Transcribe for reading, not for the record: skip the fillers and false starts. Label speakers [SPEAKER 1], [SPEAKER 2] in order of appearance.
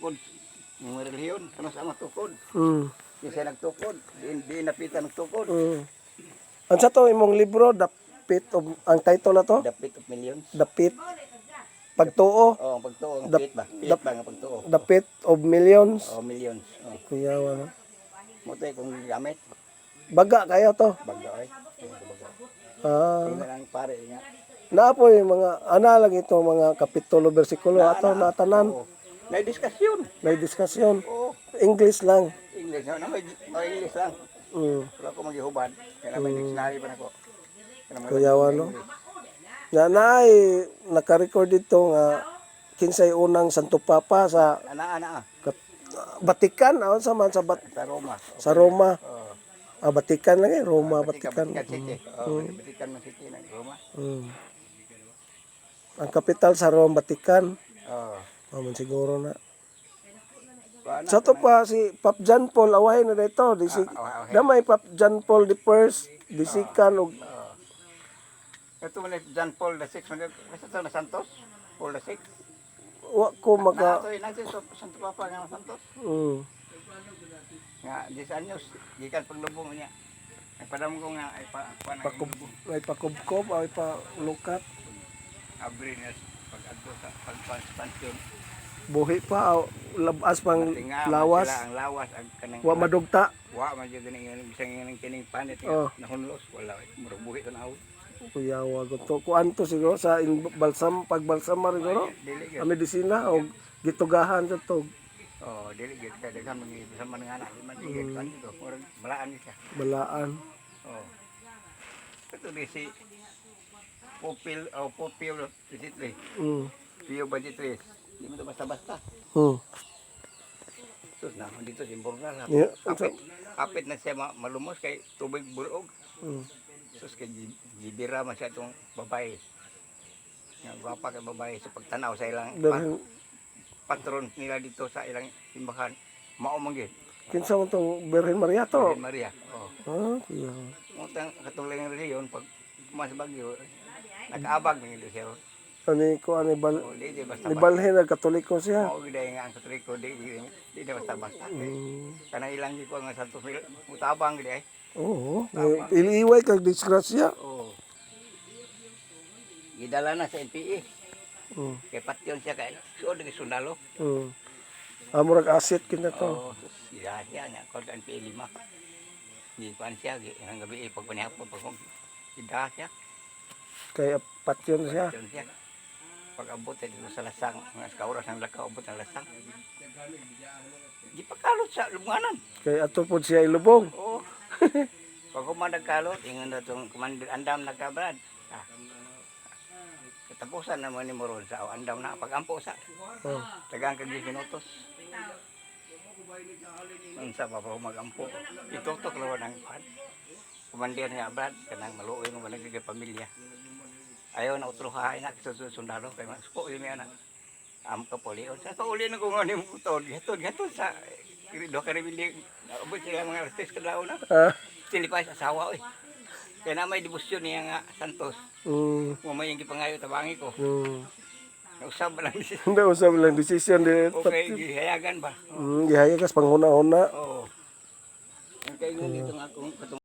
[SPEAKER 1] tukod. Yung reliyon, sama-sama tukod.
[SPEAKER 2] Mm.
[SPEAKER 1] Kasi nagtukod, di napitan nagtukod.
[SPEAKER 2] Ang sa to imong libro, The Pit of, ang title na to?
[SPEAKER 1] The Pit of Millions.
[SPEAKER 2] The Pit. Pagtuo.
[SPEAKER 1] Oh, ang pagtuo, ang
[SPEAKER 2] The-
[SPEAKER 1] pit ba? Pit ba nga pagtuo?
[SPEAKER 2] The Pit of Millions.
[SPEAKER 1] Oh, millions. Oh.
[SPEAKER 2] Kuya, ano?
[SPEAKER 1] Mutoy kung gamit,
[SPEAKER 2] Baga kayo to.
[SPEAKER 1] baga ay. Baga.
[SPEAKER 2] Ah.
[SPEAKER 1] Tingnan ang pare nga.
[SPEAKER 2] Naapo yung mga, ana lang ito, mga kapitulo, versikulo, ato natanan.
[SPEAKER 1] Oh. May diskusyon.
[SPEAKER 2] May diskusyon.
[SPEAKER 1] Oh,
[SPEAKER 2] English lang.
[SPEAKER 1] English na may English lang.
[SPEAKER 2] Mm.
[SPEAKER 1] Wala ko maghihubad. Kaya may dictionary pa nako.
[SPEAKER 2] Kuya, ano? Nga naay naka-record dito nga kinsay unang Santo Papa sa
[SPEAKER 1] Ana.
[SPEAKER 2] Vatican, aon sa man sa
[SPEAKER 1] Sa Roma.
[SPEAKER 2] sa Roma.
[SPEAKER 1] Oh.
[SPEAKER 2] Vatican lang Roma, Vatican.
[SPEAKER 1] Vatican City. Oh, Vatican City ng Roma.
[SPEAKER 2] Mm. Ang kapital sa Rome, Vatican.
[SPEAKER 1] Oh.
[SPEAKER 2] Aman siguro na.
[SPEAKER 1] Kuana,
[SPEAKER 2] Sa to pa si Pap John Paul away na dito. Damay Pap John Paul the first, disikan og
[SPEAKER 1] ito man John Paul the Sixth. Kasi ito na Santos. Paul the Sixth.
[SPEAKER 2] wa ko maka
[SPEAKER 1] Nasa Santo Papa nga Santos. Nga 10 anyos. Gikan paglubong niya. Nagpadam ko nga ay
[SPEAKER 2] ay pakubkob ay pa lukat.
[SPEAKER 1] Abri niya pag-adto sa pag-pansyon.
[SPEAKER 2] Buhi pa labas pang
[SPEAKER 1] Tinga,
[SPEAKER 2] lawas.
[SPEAKER 1] Ang lawas ang kanang
[SPEAKER 2] Wa madugta.
[SPEAKER 1] wa man jud ni bisang ng kining panit
[SPEAKER 2] Oh.
[SPEAKER 1] nahunlos wala murag buhi tanaw.
[SPEAKER 2] Kuya wa to kuan to siguro sa balsam pagbalsam siguro.
[SPEAKER 1] Dili
[SPEAKER 2] Ang medisina o gitugahan sa to.
[SPEAKER 1] oh dili gid kay daghan man sa man nga anak man gid kan dito murag balaan ni siya.
[SPEAKER 2] Balaan.
[SPEAKER 1] Oh. Ito di si Popil Disitri. Pio Budgetris. Di mo ito basta-basta. Sus na, dito si Bornal.
[SPEAKER 2] Yeah.
[SPEAKER 1] Apit na siya malumos kay tubig burog. Sus kay gibira man siya itong babae. Nga gwapa kay babae sa pagtanaw sa ilang patron nila dito sa ilang simbahan. Mao man gid.
[SPEAKER 2] Kinsa mo tong Birhen Maria to?
[SPEAKER 1] Virgen Maria. Oh.
[SPEAKER 2] Kuya.
[SPEAKER 1] Mutang katulang reliyon pag kumas Bagyo nag-abag ng siya.
[SPEAKER 2] Ani ko ani bal
[SPEAKER 1] Oh, di basta.
[SPEAKER 2] ni Balhin na Katoliko siya.
[SPEAKER 1] Mao gid nga ang Katoliko di basta-basta. Kana ilang gid ko nga Santos mutabang gid ay.
[SPEAKER 2] Oo. Iliway kag disgrasya.
[SPEAKER 1] Oh. Gidala na sa NPA. Kay patyon siya kay suod ng sundalo.
[SPEAKER 2] Amurag asset kinta to.
[SPEAKER 1] Oh, siya nga kod NPA 5. Di pan siya ang gabi pag panihapon pag ida siya.
[SPEAKER 2] Kay patyon siya.
[SPEAKER 1] Patyon siya. Pag abot dito sa lasang, mga kauras ng lakaw abot ng lasang. Di pa kalot sa lubnganan.
[SPEAKER 2] Kay ato pod siya ilubong.
[SPEAKER 1] Oo. Pag kumandag kalot, ingon na itong kumandag andam nagkabrad. Katapusan naman ni Moron sa andam na pag-ampo sa. Tagang kag minutos. Unsa pa mag-ampo. Itutok lawan ang pan. Kumandir niya brad kanang maluoy mo nagiging pamilya. Ayaw na utruhain na sundalo kay mas ko yun anak. Am ka polion. Sa kauli na ko nga ni utod. Gatod sa do ka rebelde. Abot sila mga artist kadlaw na. Silipay sa asawa oy. Kaya na may debosyon niya nga Santos. Mamay yung gipangayo tabangi ko. Usab lang desisyon.
[SPEAKER 2] Hindi usab lang desisyon di.
[SPEAKER 1] Okay, gihayagan ba?
[SPEAKER 2] Gihayagan kas panghuna-huna.
[SPEAKER 1] Oo. Kaya nga dito nga akong